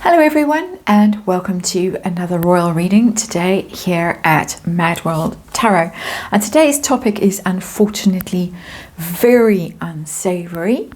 Hello everyone, and welcome to another royal reading today here at MadWorldTarot. And today's topic is unfortunately very unsavory.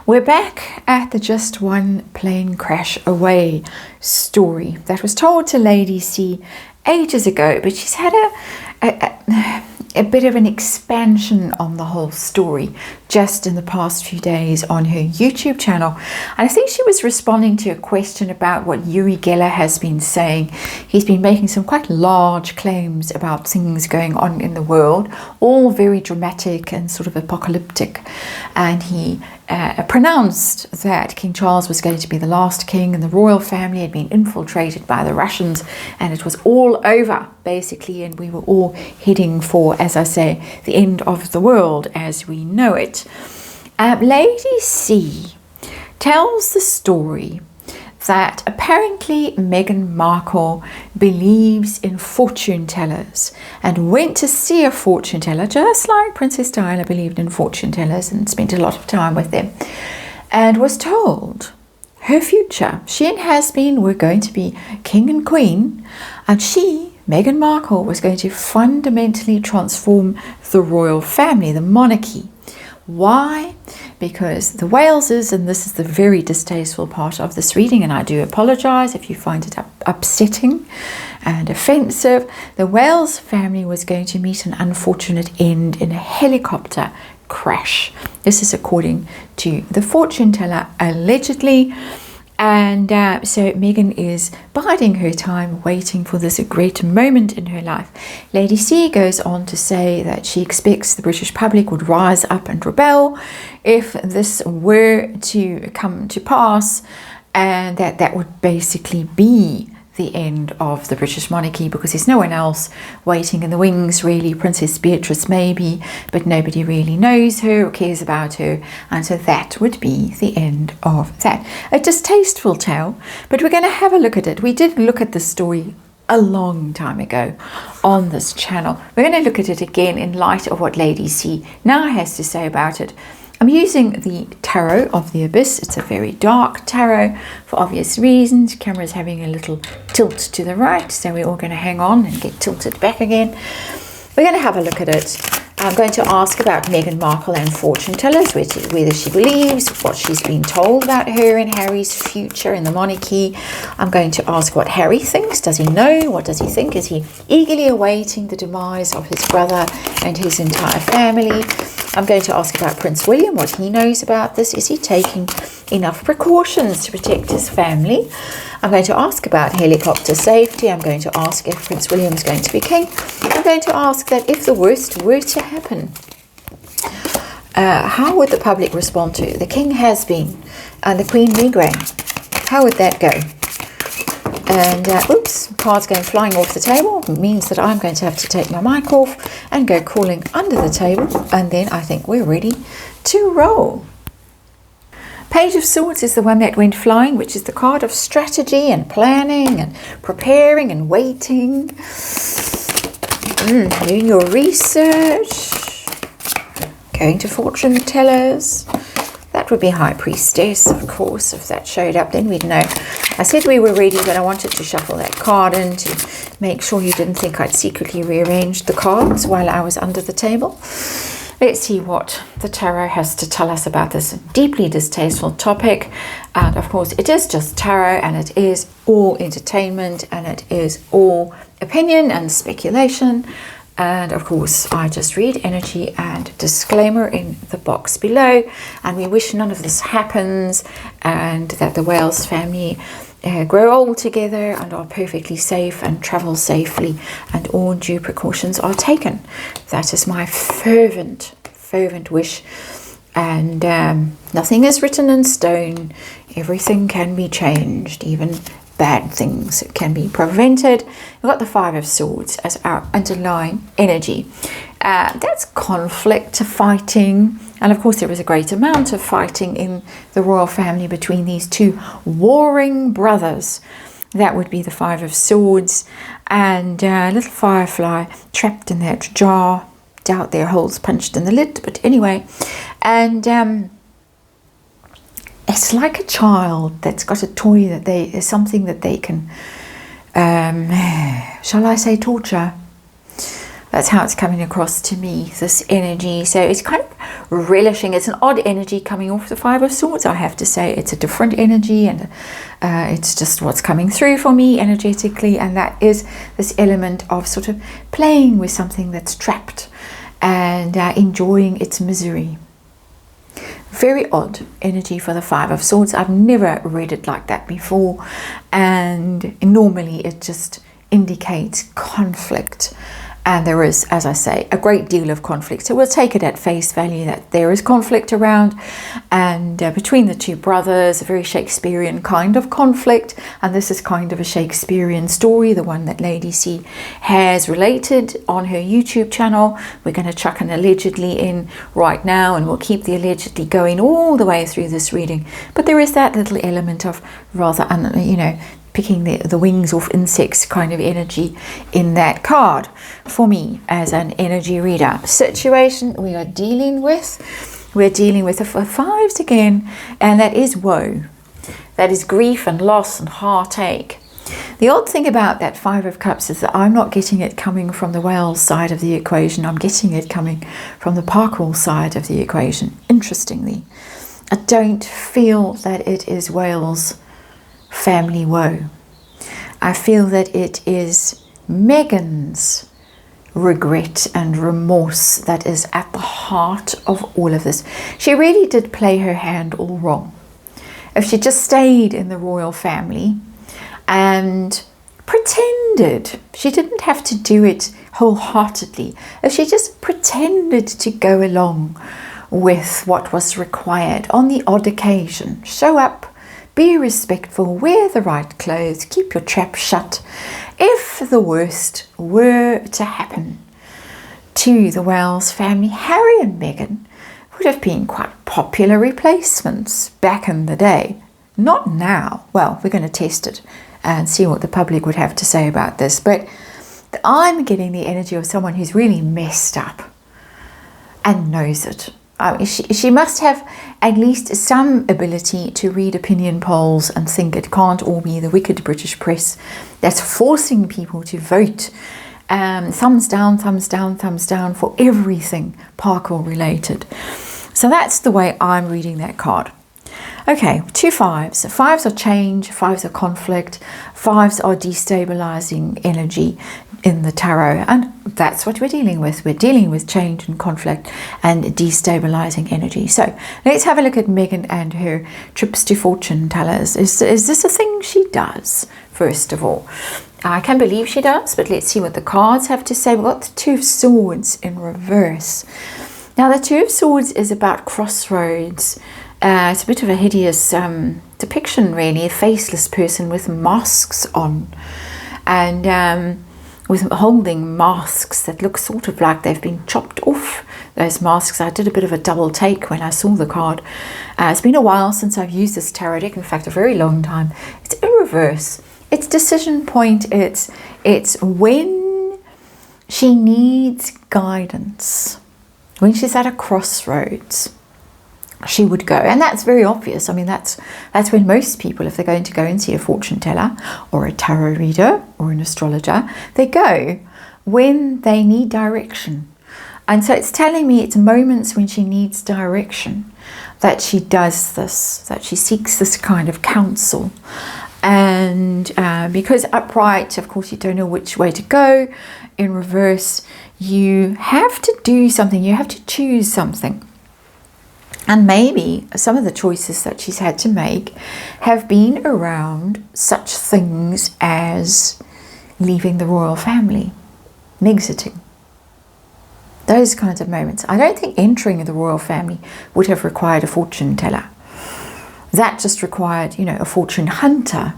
We're back at the just one plane crash away story that was told to Lady C ages ago, but she's had a bit of an expansion on the whole story just in the past few days on her YouTube channel. And I think she was responding to a question about what Uri Geller has been saying. He's been making some quite large claims about things going on in the world, all very dramatic and sort of apocalyptic. And he pronounced that King Charles was going to be the last king and the royal family had been infiltrated by the Russians and it was all over basically, and we were all heading for, as I say, the end of the world as we know it. Lady C tells the story that apparently Meghan Markle believes in fortune tellers and went to see a fortune teller, just like Princess Diana believed in fortune tellers and spent a lot of time with them, and was told her future. She and Hasbin were going to be king and queen, and she, Meghan Markle, was going to fundamentally transform the royal family, the monarchy. Why? Because the Waleses, and this is the very distasteful part of this reading, and I do apologize if you find it upsetting and offensive, the Wales family was going to meet an unfortunate end in a helicopter crash. This is according to the fortune teller, allegedly. And so Meghan is biding her time, waiting for this great moment in her life. Lady C goes on to say that she expects the British public would rise up and rebel if this were to come to pass, and that would basically be the end of the British monarchy, because there's no one else waiting in the wings really. Princess Beatrice maybe, but nobody really knows her or cares about her, and so that would be the end of that. A distasteful tale, but we're going to have a look at it. We did look at the story a long time ago on this channel. We're going to look at it again in light of what Lady C now has to say about it. I'm using the Tarot of the Abyss. It's a very dark tarot for obvious reasons. Camera's having a little tilt to the right, so we're all going to hang on and get tilted back again. We're going to have a look at it. I'm going to ask about Meghan Markle and fortune tellers, whether she believes what she's been told about her and Harry's future in the monarchy. I'm going to ask what Harry thinks. Does he know? What does he think? Is he eagerly awaiting the demise of his brother and his entire family? I'm going to ask about Prince William, what he knows about this. Is he taking enough precautions to protect his family? I'm going to ask about helicopter safety. I'm going to ask if Prince William is going to be king. I'm going to ask that if the worst were to happen, how would the public respond to it? The king has been, and the Queen Migraine. How would that go? And oops, cards going flying off the table. It means that I'm going to have to take my mic off and go crawling under the table, and then I think we're ready to roll. Page of Swords is the one that went flying, which is the card of strategy and planning and preparing and waiting. Doing your research, going to fortune tellers. That would be High Priestess, of course. If that showed up, then we'd know. I said we were ready, but I wanted to shuffle that card in to make sure you didn't think I'd secretly rearranged the cards while I was under the table. Let's see what the tarot has to tell us about this deeply distasteful topic. And of course, it is just tarot, and it is all entertainment, and it is all opinion and speculation. And of course, I just read energy and disclaimer in the box below. And we wish none of this happens, and that the Wales family grow old together and are perfectly safe and travel safely, and all due precautions are taken. That is my fervent wish. And nothing is written in stone. Everything can be changed, even bad things can be prevented. We've got the Five of Swords as our underlying energy. That's conflict, fighting, and of course there was a great amount of fighting in the royal family between these two warring brothers. That would be the Five of Swords, and a little firefly trapped in that jar. Doubt there are holes punched in the lid, but anyway. And it's like a child that's got a toy that is something that they can, shall I say, torture. That's how it's coming across to me, this energy. So it's kind of relishing. It's an odd energy coming off the Five of Swords, I have to say. It's a different energy, and it's just what's coming through for me energetically. And that is this element of sort of playing with something that's trapped and enjoying its misery. Very odd energy for the Five of Swords. I've never read it like that before. And normally it just indicates conflict. And there is, as I say, a great deal of conflict. So we'll take it at face value that there is conflict around, and between the two brothers, a very Shakespearean kind of conflict. And this is kind of a Shakespearean story, the one that Lady C has related on her YouTube channel. We're going to chuck an allegedly in right now, and we'll keep the allegedly going all the way through this reading. But there is that little element of rather, picking the wings off insects kind of energy in that card for me as an energy reader. Situation we're dealing with the fives again, and that is woe. That is grief and loss and heartache. The odd thing about that Five of Cups is that I'm not getting it coming from the whale side of the equation. I'm getting it coming from the Parkle side of the equation. Interestingly, I don't feel that it is whales family woe. I feel that it is Megan's regret and remorse that is at the heart of all of this. She really did play her hand all wrong. If she just stayed in the royal family and pretended, she didn't have to do it wholeheartedly. If she just pretended to go along with what was required on the odd occasion, show up, be respectful, wear the right clothes, keep your trap shut. If the worst were to happen to the Wells family, Harry and Meghan would have been quite popular replacements back in the day. Not now. Well, we're going to test it and see what the public would have to say about this. But I'm getting the energy of someone who's really messed up and knows it. She must have at least some ability to read opinion polls and think it can't all be the wicked British press that's forcing people to vote. Thumbs down, thumbs down, thumbs down for everything Parkle related. So that's the way I'm reading that card. Okay, two fives. Fives are change, fives are conflict, fives are destabilizing energy in the tarot, and that's what we're dealing with. We're dealing with change and conflict and destabilizing energy. So let's have a look at Meghan and her trips to fortune tellers. Is this a thing she does, first of all? I can believe she does, but let's see what the cards have to say. We've got the Two of Swords in reverse. Now, the Two of Swords is about crossroads. It's a bit of a hideous depiction, really. A faceless person with masks on, and with holding masks that look sort of like they've been chopped off, those masks. I did a bit of a double take when I saw the card. It's been a while since I've used this tarot deck, in fact a very long time. It's in reverse. It's decision point. It's when she needs guidance, when she's at a crossroads, she would go. And that's very obvious. I mean, that's when most people, if they're going to go and see a fortune teller or a tarot reader or an astrologer, they go when they need direction. And so it's telling me it's moments when she needs direction that she does this, that she seeks this kind of counsel. And because upright, of course, you don't know which way to go. In reverse, you have to do something. You have to choose something. And maybe some of the choices that she's had to make have been around such things as leaving the royal family, exiting. Those kinds of moments. I don't think entering the royal family would have required a fortune teller. That just required, a fortune hunter.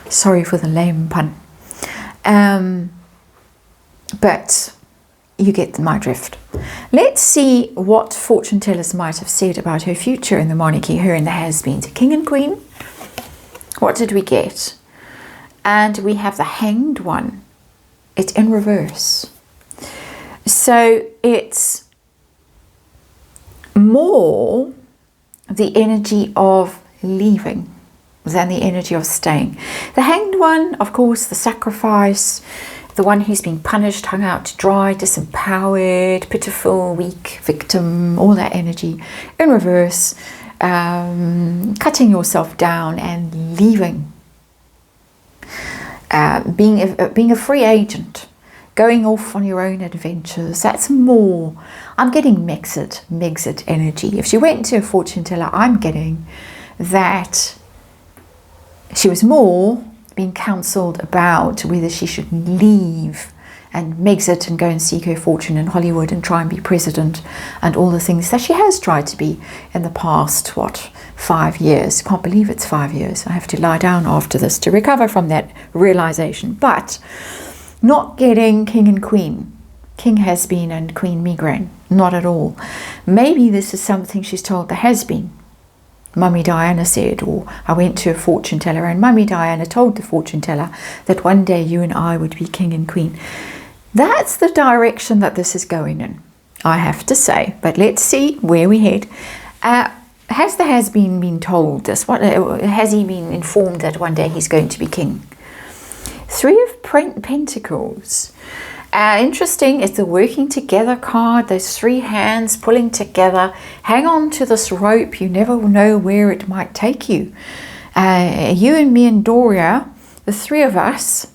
Sorry for the lame pun. But you get my drift. Let's see what fortune tellers might have said about her future in the monarchy, her and the has-beens, king and queen. What did we get? And we have the Hanged One. It's in reverse. So it's more the energy of leaving than the energy of staying. The Hanged One, of course, the sacrifice, the one who's been punished, hung out to dry, disempowered, pitiful, weak, victim, all that energy in reverse, cutting yourself down and leaving. Being a free agent, going off on your own adventures. That's more, I'm getting Megxit energy. If she went to a fortune teller, I'm getting that she was more being counselled about whether she should leave and Megxit and go and seek her fortune in Hollywood and try and be president and all the things that she has tried to be in the past, 5 years. Can't believe it's 5 years. I have to lie down after this to recover from that realization. But not getting king and queen. King has been and queen migraine. Not at all. Maybe this is something she's told the has been. Mummy Diana said, or I went to a fortune teller and Mummy Diana told the fortune teller that one day you and I would be king and queen. That's the direction that this is going in, I have to say. But let's see where we head. Has the has-been been told this? Has he been informed that one day he's going to be king? Three of Pentacles. Interesting, it's the working together card, those three hands pulling together. Hang on to this rope, you never know where it might take you. You and me and Doria, the three of us,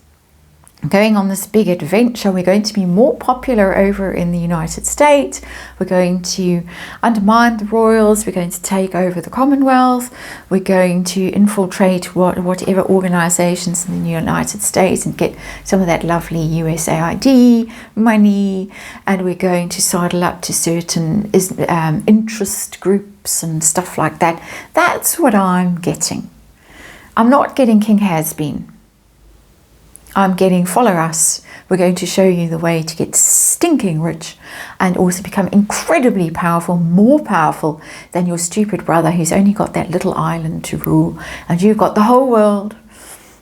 going on this big adventure. We're going to be more popular over in the United States. We're going to undermine the royals. We're going to take over the Commonwealth. We're going to infiltrate whatever organizations in the United States and get some of that lovely USAID money. And we're going to sidle up to certain interest groups and stuff like that. That's what I'm getting. I'm not getting King Has Been. I'm getting follow us. We're going to show you the way to get stinking rich and also become incredibly powerful, more powerful than your stupid brother who's only got that little island to rule and you've got the whole world.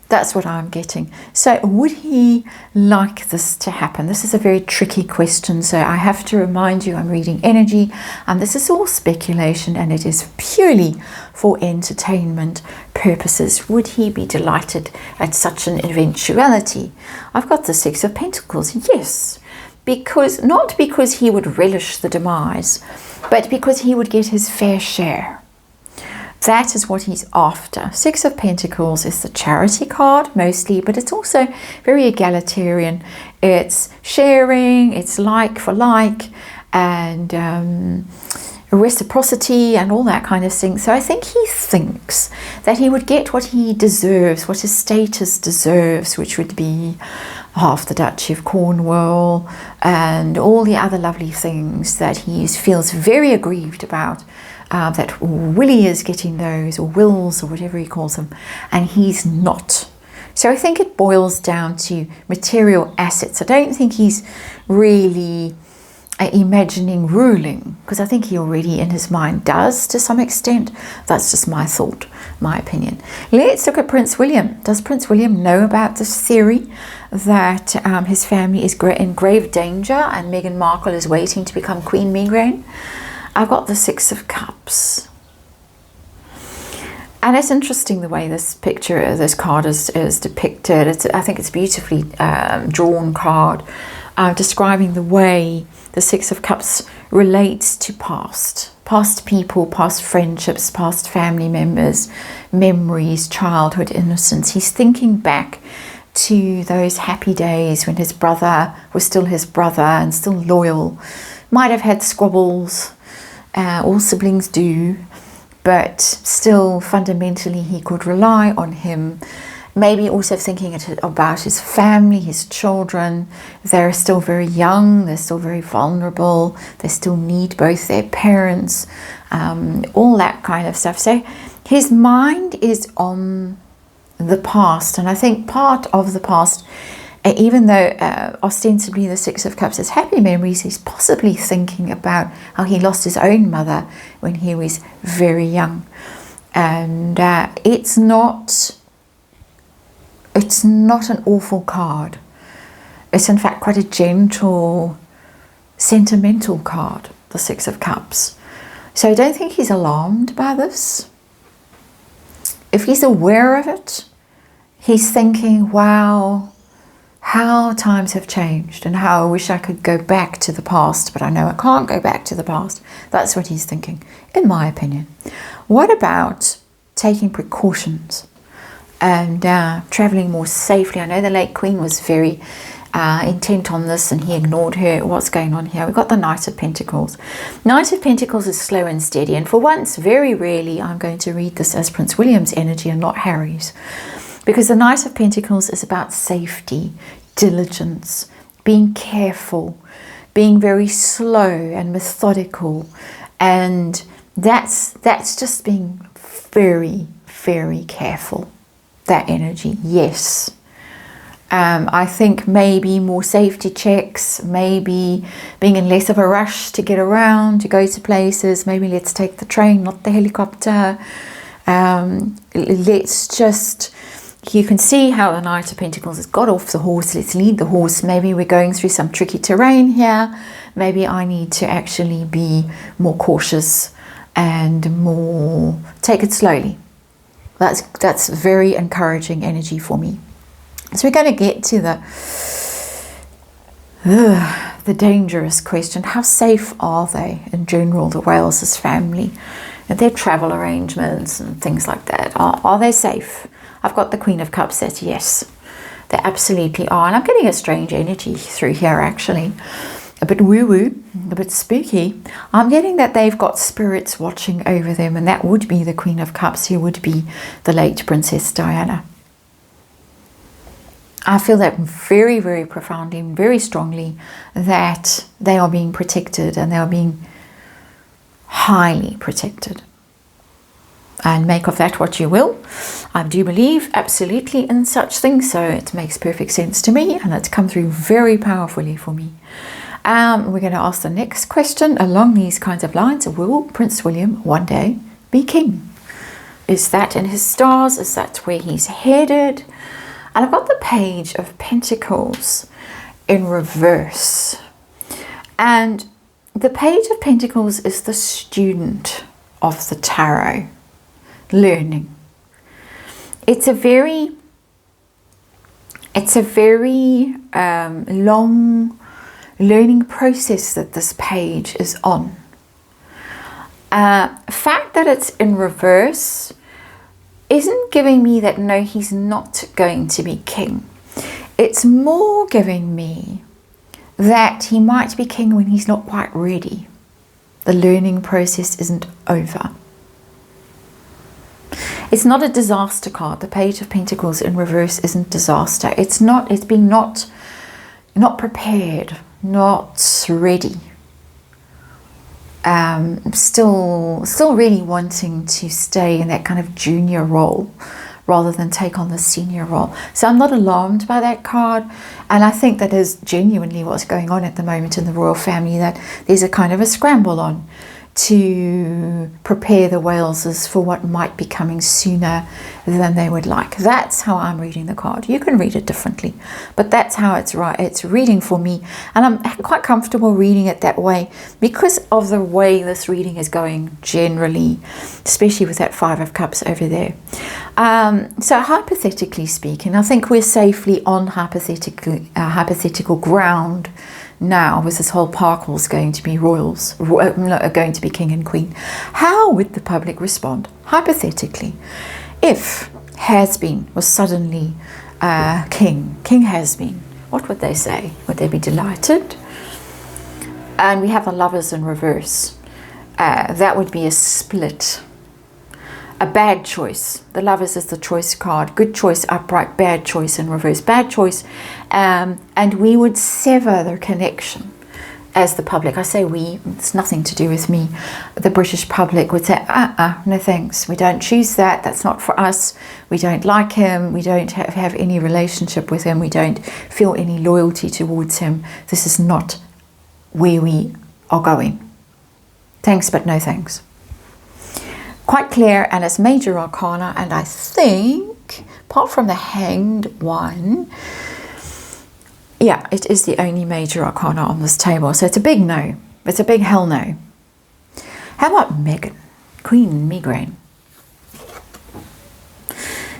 That's what I'm getting. So would he like this to happen? This is a very tricky question. So I have to remind you, I'm reading energy and this is all speculation and it is purely for entertainment purposes. Would he be delighted at such an eventuality? I've got the Six of Pentacles. Yes, not because he would relish the demise, but because he would get his fair share. That is what he's after. Six of Pentacles is the charity card mostly, but it's also very egalitarian. It's sharing, it's like for like, and reciprocity and all that kind of thing. So I think he thinks that he would get what he deserves, what his status deserves, which would be half the Duchy of Cornwall and all the other lovely things that he feels very aggrieved about. That Willie is getting those, or Wills, or whatever he calls them, and he's not. So I think it boils down to material assets. I don't think he's really imagining ruling, because I think he already in his mind does to some extent. That's just my thought, my opinion. Let's look at Prince William. Does Prince William know about this theory that his family is in grave danger and Meghan Markle is waiting to become Queen Migraine? I've got the Six of Cups. And it's interesting the way this picture, this card is depicted. I think it's a beautifully drawn card, describing the way the Six of Cups relates to past people, past friendships, past family members, memories, childhood innocence. He's thinking back to those happy days when his brother was still his brother and still loyal. Might have had squabbles. All siblings do, but still fundamentally he could rely on him. Maybe also thinking about his family, his children. They're still very young, they're still very vulnerable, they still need both their parents, all that kind of stuff. So his mind is on the past, and I think part of the past, even though ostensibly the Six of Cups is happy memories, he's possibly thinking about how he lost his own mother when he was very young. And it's not an awful card. It's in fact quite a gentle, sentimental card, the Six of Cups. So I don't think he's alarmed by this. If he's aware of it, he's thinking, wow, how times have changed and how I wish I could go back to the past, but I know I can't go back to the past. That's what he's thinking, in my opinion. What about taking precautions and traveling more safely? I know the late Queen was very intent on this and he ignored her. What's going on here? We've got the Knight of Pentacles. Knight of Pentacles is slow and steady, and for once, very rarely, I'm going to read this as Prince William's energy and not Harry's, because the Knight of Pentacles is about safety, diligence, being careful, being very slow and methodical, and that's just being very, very careful. That energy, yes. I think maybe more safety checks, maybe being in less of a rush to get around, to go to places. Maybe let's take the train, not the helicopter. Let's just, you can see how the Knight of Pentacles has got off the horse. Let's lead the horse. Maybe we're going through some tricky terrain here. Maybe I need to actually be more cautious and more, take it slowly. That's very encouraging energy for me. So we're going to get to the dangerous question. How safe are they in general, the Wales' family, and their travel arrangements and things like that? Are they safe? I've got the Queen of Cups that yes, they absolutely are. And I'm getting a strange energy through here, actually. A bit woo-woo, a bit spooky. I'm getting that they've got spirits watching over them, and that would be the Queen of Cups, who would be the late Princess Diana. I feel that very, very profoundly, very strongly, that they are being protected and they are being highly protected. And make of that what you will. I do believe absolutely in such things, so it makes perfect sense to me, and it's come through very powerfully for me. We're going to ask the next question along these kinds of lines. Will Prince William one day be king? Is that in his stars? Is that where he's headed? And I've got the Page of Pentacles in reverse. And the Page of Pentacles is the student of the tarot, learning. It's a very long learning process that this page is on. Fact that it's in reverse isn't giving me that no, he's not going to be king. It's more giving me that he might be king when he's not quite ready. The learning process isn't over. It's not a disaster card. The Page of Pentacles in reverse isn't disaster. It's being not prepared, not ready. Still really wanting to stay in that kind of junior role rather than take on the senior role. So I'm not alarmed by that card, and I think that is genuinely what's going on at the moment in the royal family, that there's a kind of a scramble on to prepare the Waleses for what might be coming sooner than they would like. That's how I'm reading the card. You can read it differently, but that's how it's reading for me, and I'm quite comfortable reading it that way because of the way this reading is going generally, especially with that Five of Cups over there. So hypothetically speaking, I think we're safely on hypothetical ground now, with this whole Parkle's going to be royals, going to be king and queen. How would the public respond, hypothetically, if Has-Been was suddenly king Has-Been? What would they say? Would they be delighted? And we have the Lovers in reverse. That would be a split. A bad choice. The Lovers is the choice card. Good choice, upright. Bad choice in reverse. Bad choice. And we would sever the connection as the public. I say we, it's nothing to do with me. The British public would say, no thanks. We don't choose that. That's not for us. We don't like him. We don't have any relationship with him. We don't feel any loyalty towards him. This is not where we are going. Thanks, but no thanks. Quite clear, and it's major arcana, and I think, apart from the Hanged one, yeah, it is the only major arcana on this table. So it's a big no. It's a big hell no. How about Megan, Queen Migraine?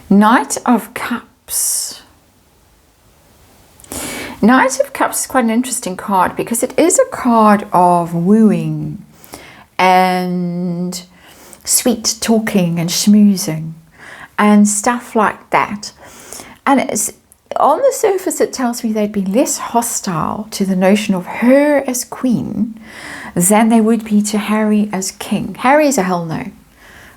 Knight of Cups. Knight of Cups is quite an interesting card because it is a card of wooing and sweet talking and schmoozing and stuff like that. And it's, on the surface, it tells me they'd be less hostile to the notion of her as queen than they would be to Harry as king. Harry is a hell no,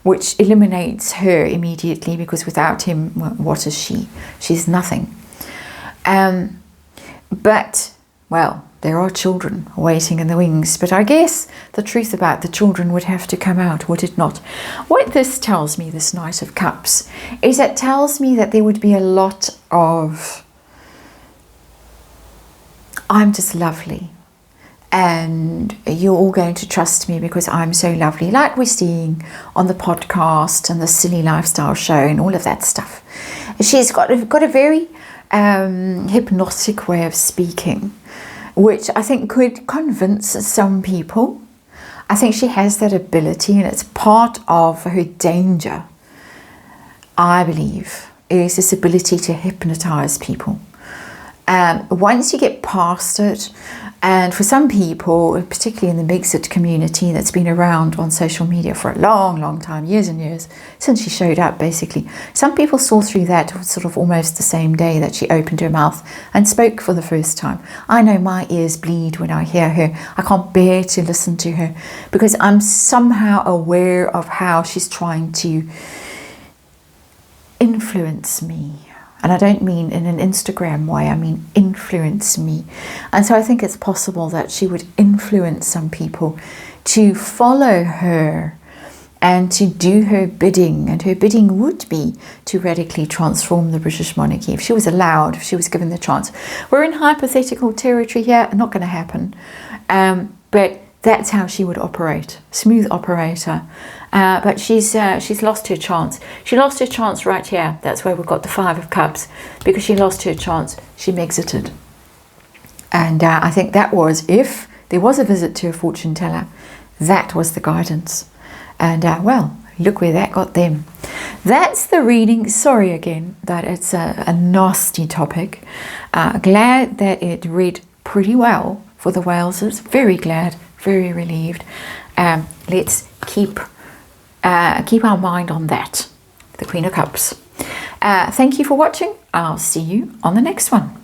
which eliminates her immediately, because without him, well, what is she? She's nothing. But, well, there are children waiting in the wings. But I guess the truth about the children would have to come out, would it not? What this tells me, this Knight of Cups, is it tells me that there would be a lot of, I'm just lovely, and you're all going to trust me because I'm so lovely, like we're seeing on the podcast and the Silly Lifestyle Show and all of that stuff. She's got a very hypnotic way of speaking, which I think could convince some people. I think she has that ability, and it's part of her danger, I believe, is this ability to hypnotize people. Once you get past it, and for some people, particularly in the Megxit community that's been around on social media for a long, long time, years and years, since she showed up basically, some people saw through that sort of almost the same day that she opened her mouth and spoke for the first time. I know my ears bleed when I hear her. I can't bear to listen to her because I'm somehow aware of how she's trying to influence me. And I don't mean in an Instagram way, I mean influence me. And so I think it's possible that she would influence some people to follow her and to do her bidding. And her bidding would be to radically transform the British monarchy if she was allowed, if she was given the chance. We're in hypothetical territory here, not going to happen. But that's how she would operate, smooth operator. But she's lost her chance. She lost her chance right here. That's where we've got the Five of Cups, because she lost her chance. She Mexited. And I think that was, if there was a visit to a fortune teller, that was the guidance. And well, look where that got them. That's the reading. Sorry again that it's a nasty topic. Glad that it read pretty well for the Walesers. Very glad, very relieved. Let's keep our mind on that, the Queen of Cups. Thank you for watching. I'll see you on the next one.